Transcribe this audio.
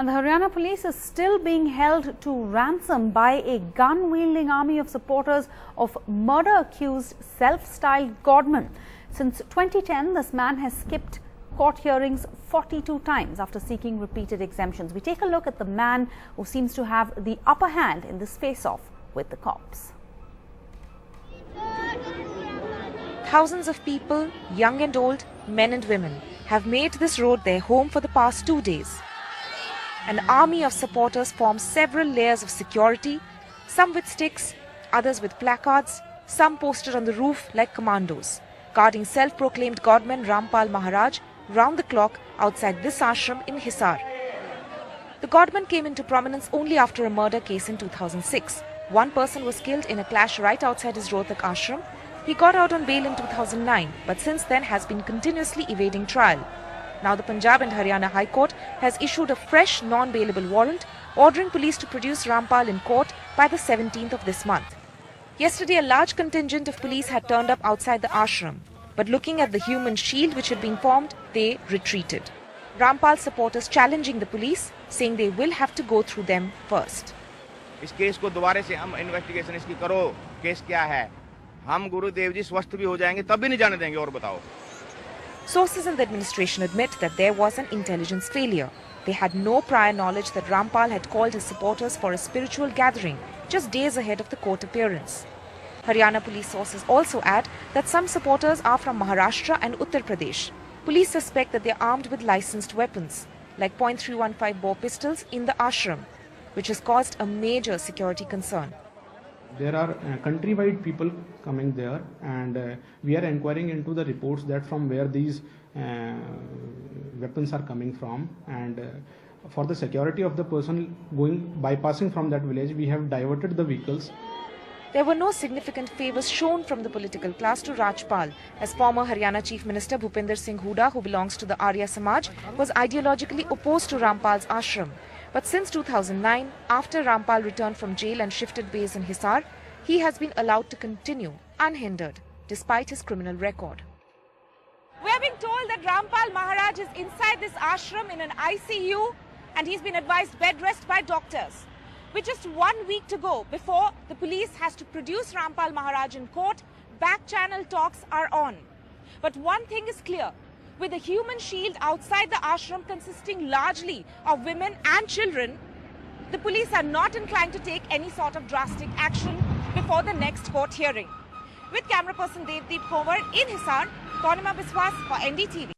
And the Haryana police is still being held to ransom by a gun-wielding army of supporters of murder-accused self-styled Godman. Since 2010, this man has skipped court hearings 42 times after seeking repeated exemptions. We take a look at the man who seems to have the upper hand in this face-off with the cops. Thousands of people, young and old, men and women, have made this road their home for the past 2 days. An army of supporters forms several layers of security, some with sticks, others with placards, some posted on the roof like commandos, guarding self-proclaimed Godman Rampal Maharaj round the clock outside this ashram in Hisar. The Godman came into prominence only after a murder case in 2006. One person was killed in a clash right outside his Rohtak ashram. He got out on bail in 2009, but since then has been continuously evading trial. Now the Punjab and Haryana High Court has issued a fresh non-bailable warrant ordering police to produce Rampal in court by the 17th of this month. Yesterday, a large contingent of police had turned up outside the ashram, but looking at the human shield which had been formed, they retreated. Rampal supporters challenging the police, saying they will have to go through them first. इस case को दोबारा से हम investigation इसकी करो, case क्या है? हम गुरुदेव जी स्वस्थ भी हो जाएंगे तब भी नहीं जाने देंगे और बताओ. Sources in the administration admit that there was an intelligence failure. They had no prior knowledge that Rampal had called his supporters for a spiritual gathering just days ahead of the court appearance. Haryana police sources also add that some supporters are from Maharashtra and Uttar Pradesh. Police suspect that they are armed with licensed weapons, like .315 bore pistols in the ashram, which has caused a major security concern. There are countrywide people coming there, and we are inquiring into the reports that from where these weapons are coming from, and for the security of the person bypassing from that village, we have diverted the vehicles. There were no significant favours shown from the political class to Rajpal, as former Haryana Chief Minister Bhupinder Singh Hooda, who belongs to the Arya Samaj, was ideologically opposed to Rampal's ashram. But since 2009, after Rampal returned from jail and shifted base in Hisar, he has been allowed to continue unhindered despite his criminal record. We are being told that Rampal Maharaj is inside this ashram in an ICU and he's been advised bed rest by doctors. With just 1 week to go before the police has to produce Rampal Maharaj in court, back-channel talks are on. But one thing is clear. With a human shield outside the ashram consisting largely of women and children, the police are not inclined to take any sort of drastic action before the next court hearing. With camera person Devdeep Konwar in Hisar, Purnima Biswas for NDTV.